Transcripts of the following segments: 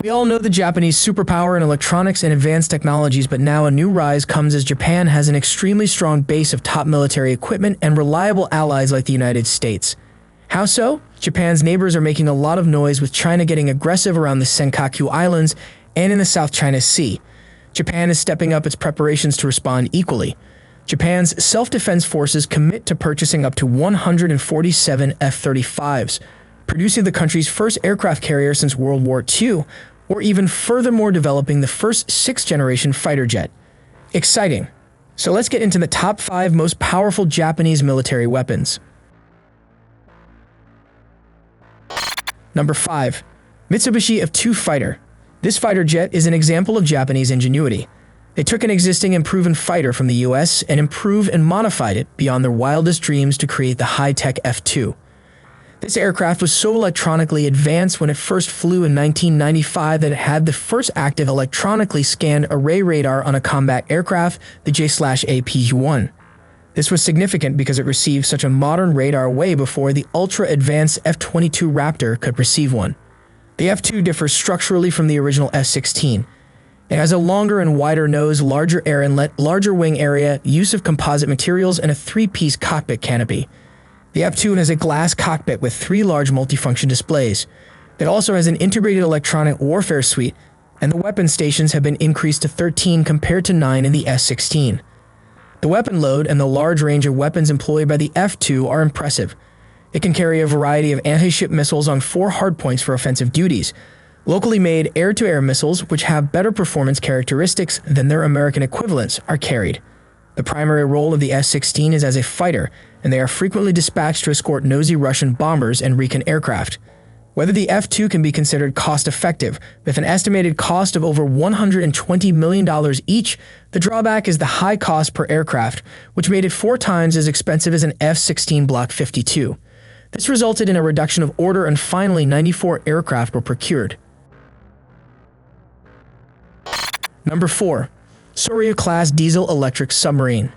We all know the Japanese superpower in electronics and advanced technologies, but now a new rise comes as Japan has an extremely strong base of top military equipment and reliable allies like the United States. How so? Japan's neighbors are making a lot of noise, with China getting aggressive around the Senkaku Islands and in the South China Sea. Japan is stepping up its preparations to respond equally. Japan's self-defense forces commit to purchasing up to 147 F-35s, producing the country's first aircraft carrier since World War II, or even furthermore developing the first 6th-generation fighter jet. Exciting. So let's get into the top 5 most powerful Japanese military weapons. Number 5. Mitsubishi F-2 Fighter. This fighter jet is an example of Japanese ingenuity. They took an existing and proven fighter from the US and improved and modified it beyond their wildest dreams to create the high-tech F-2. This aircraft was so electronically advanced when it first flew in 1995 that it had the first active electronically scanned array radar on a combat aircraft, the J/AP-1. This was significant because it received such a modern radar way before the ultra-advanced F-22 Raptor could receive one. The F-2 differs structurally from the original F-16. It has a longer and wider nose, larger air inlet, larger wing area, use of composite materials, and a 3-piece cockpit canopy. The F-2 has a glass cockpit with 3 large multifunction displays. It also has an integrated electronic warfare suite, and the weapon stations have been increased to 13 compared to 9 in the F-16. The weapon load and the large range of weapons employed by the F-2 are impressive. It can carry a variety of anti-ship missiles on 4 hardpoints for offensive duties, locally made air-to-air missiles, which have better performance characteristics than their American equivalents, are carried. The primary role of the F-16 is as a fighter, and they are frequently dispatched to escort nosy Russian bombers and Recon aircraft. Whether the F-2 can be considered cost-effective, with an estimated cost of over $120 million each, the drawback is the high cost per aircraft, which made it 4 times as expensive as an F-16 Block 52. This resulted in a reduction of order, and finally 94 aircraft were procured. Number 4. Soryu-Class Diesel-Electric Submarine.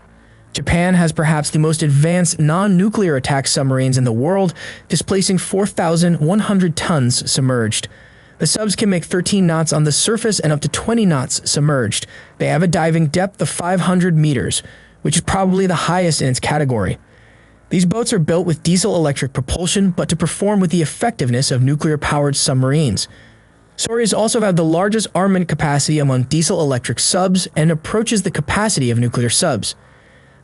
Japan has perhaps the most advanced non-nuclear attack submarines in the world, displacing 4,100 tons submerged. The subs can make 13 knots on the surface and up to 20 knots submerged. They have a diving depth of 500 meters, which is probably the highest in its category. These boats are built with diesel-electric propulsion, but to perform with the effectiveness of nuclear-powered submarines. Soryus also have the largest armament capacity among diesel-electric subs and approaches the capacity of nuclear subs.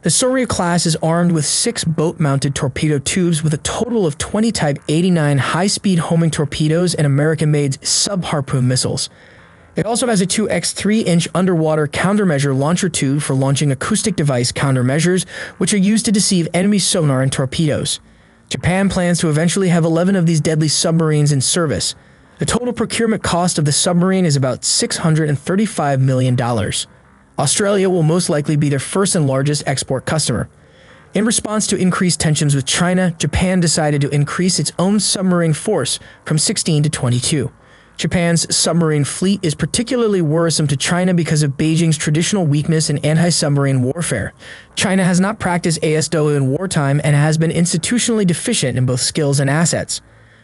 The Soryu class is armed with 6 boat-mounted torpedo tubes with a total of 20 Type 89 high-speed homing torpedoes and American-made sub-Harpoon missiles. It also has a 2x 3-inch underwater countermeasure launcher tube for launching acoustic device countermeasures, which are used to deceive enemy sonar and torpedoes. Japan plans to eventually have 11 of these deadly submarines in service. The total procurement cost of the submarine is about $635 million. Australia will most likely be their first and largest export customer. In response to increased tensions with China, Japan decided to increase its own submarine force from 16 to 22. Japan's submarine fleet is particularly worrisome to China because of Beijing's traditional weakness in anti-submarine warfare. China has not practiced AESA in wartime and has been institutionally deficient in both skills and assets.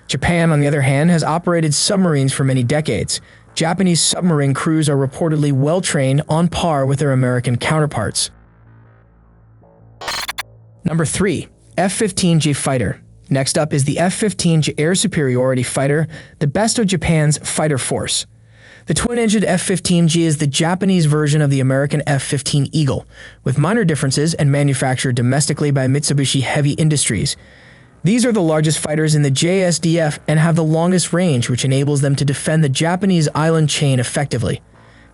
Japan, on the other hand, has operated submarines for many decades. Japanese submarine crews are reportedly well-trained, on par with their American counterparts. Number 3. F-15J Fighter. Next up is the F-15J Air Superiority Fighter, the best of Japan's fighter force. The twin-engined F-15J is the Japanese version of the American F-15 Eagle, with minor differences and manufactured domestically by Mitsubishi Heavy Industries. These are the largest fighters in the JSDF and have the longest range, which enables them to defend the Japanese island chain effectively.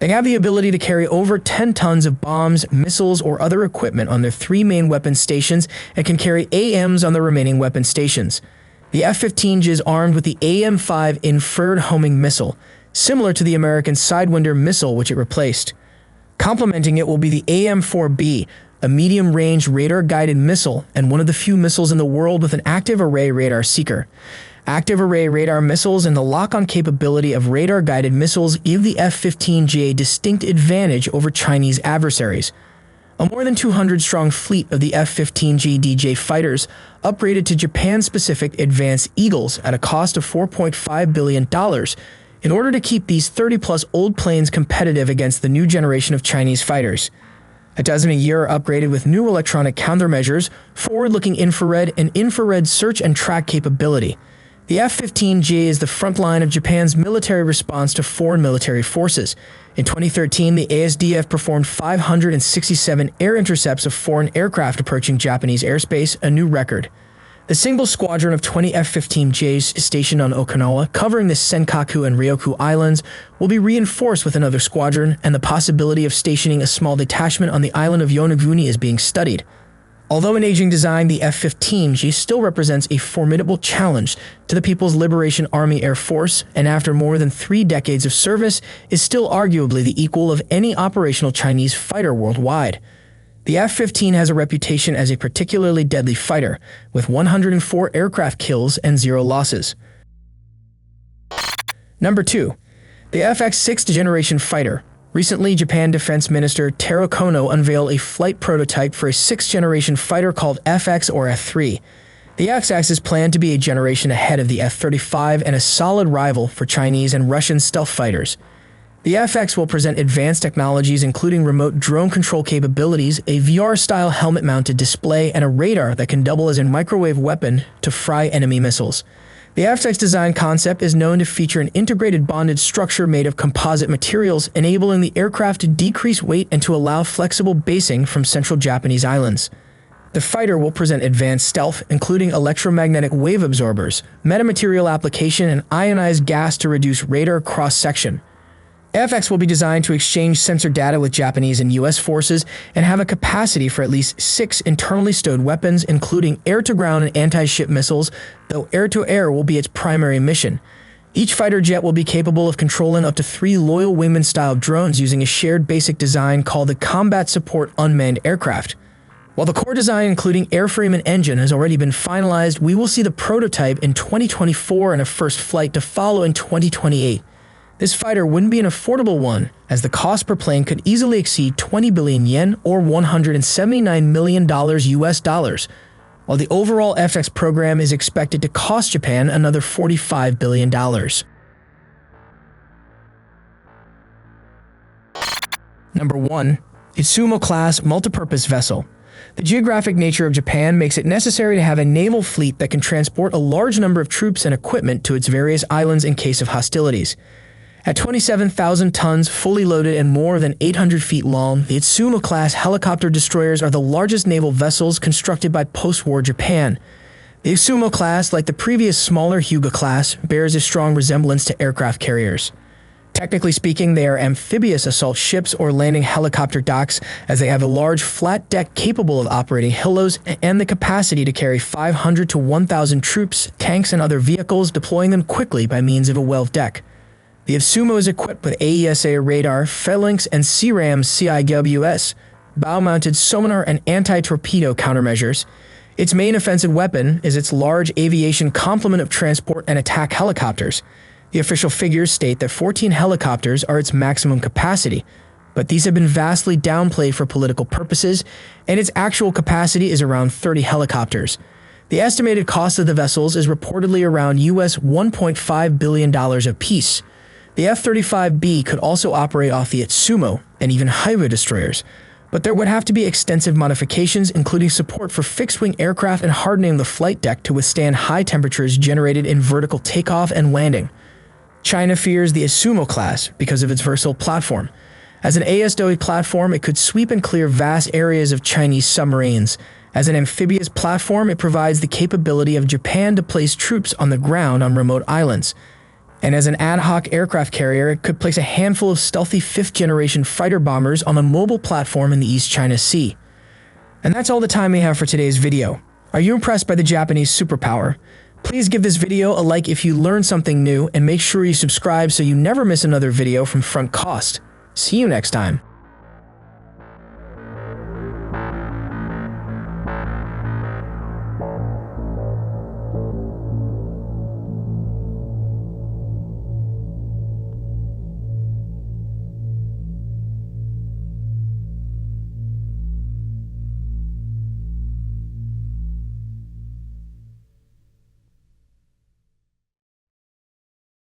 They have the ability to carry over 10 tons of bombs, missiles, or other equipment on their 3 main weapon stations and can carry AMs on the remaining weapon stations. The F-15J is armed with the AM-5 infrared homing missile, similar to the American Sidewinder missile which it replaced. Complementing it will be the AM-4B, a medium-range radar-guided missile and one of the few missiles in the world with an active array radar seeker. Active array radar missiles and the lock-on capability of radar-guided missiles give the F-15J a distinct advantage over Chinese adversaries. A more than 200-strong fleet of the F-15J DJ fighters upgraded to Japan-specific advanced Eagles at a cost of $4.5 billion in order to keep these 30-plus old planes competitive against the new generation of Chinese fighters. A dozen a year are upgraded with new electronic countermeasures, forward-looking infrared, and infrared search and track capability. The F-15J is the front line of Japan's military response to foreign military forces. In 2013, the ASDF performed 567 air intercepts of foreign aircraft approaching Japanese airspace, a new record. The single squadron of 20 F-15Js stationed on Okinawa, covering the Senkaku and Ryukyu Islands, will be reinforced with another squadron, and the possibility of stationing a small detachment on the island of Yonaguni is being studied. Although an aging design, the F-15J still represents a formidable challenge to the People's Liberation Army Air Force, and after more than 3 decades of service, is still arguably the equal of any operational Chinese fighter worldwide. The F-15 has a reputation as a particularly deadly fighter, with 104 aircraft kills and 0 losses. Number 2. The FX 6th-Generation Fighter. Recently, Japan Defense Minister Taro Kono unveiled a flight prototype for a 6th-generation fighter called FX or F3. The FX is planned to be a generation ahead of the F-35 and a solid rival for Chinese and Russian stealth fighters. The FX will present advanced technologies including remote drone control capabilities, a VR-style helmet-mounted display, and a radar that can double as a microwave weapon to fry enemy missiles. The FX design concept is known to feature an integrated bonded structure made of composite materials, enabling the aircraft to decrease weight and to allow flexible basing from central Japanese islands. The fighter will present advanced stealth, including electromagnetic wave absorbers, metamaterial application, and ionized gas to reduce radar cross-section. FX will be designed to exchange sensor data with Japanese and U.S. forces and have a capacity for at least 6 internally stowed weapons, including air-to-ground and anti-ship missiles, though air-to-air will be its primary mission. Each fighter jet will be capable of controlling up to 3 loyal wingman-style drones using a shared basic design called the Combat Support Unmanned Aircraft. While the core design, including airframe and engine, has already been finalized, we will see the prototype in 2024 and a first flight to follow in 2028. This fighter wouldn't be an affordable one, as the cost per plane could easily exceed 20 billion yen or $179 million US dollars, while the overall FX program is expected to cost Japan another $45 billion. Number 1. Izumo-class multipurpose vessel. The geographic nature of Japan makes it necessary to have a naval fleet that can transport a large number of troops and equipment to its various islands in case of hostilities. At 27,000 tons, fully loaded and more than 800 feet long, the Izumo-class helicopter destroyers are the largest naval vessels constructed by post-war Japan. The Izumo-class, like the previous smaller Hyuga-class, bears a strong resemblance to aircraft carriers. Technically speaking, they are amphibious assault ships or landing helicopter docks, as they have a large flat deck capable of operating hillos and the capacity to carry 500 to 1,000 troops, tanks, and other vehicles, deploying them quickly by means of a whale deck. The Izumo is equipped with AESA radar, phalanx, and CRAMS CIWS, bow-mounted sonar and anti-torpedo countermeasures. Its main offensive weapon is its large aviation complement of transport and attack helicopters. The official figures state that 14 helicopters are its maximum capacity, but these have been vastly downplayed for political purposes, and its actual capacity is around 30 helicopters. The estimated cost of the vessels is reportedly around US $1.5 billion apiece. The F-35B could also operate off the Izumo and even Hyuga destroyers, but there would have to be extensive modifications, including support for fixed-wing aircraft and hardening the flight deck to withstand high temperatures generated in vertical takeoff and landing. China fears the Izumo class because of its versatile platform. As an AESA platform, it could sweep and clear vast areas of Chinese submarines. As an amphibious platform, it provides the capability of Japan to place troops on the ground on remote islands. And as an ad hoc aircraft carrier, it could place a handful of stealthy 5th-generation fighter bombers on a mobile platform in the East China Sea. And that's all the time we have for today's video. Are you impressed by the Japanese superpower? Please give this video a like if you learned something new, and make sure you subscribe so you never miss another video from Front Cost. See you next time.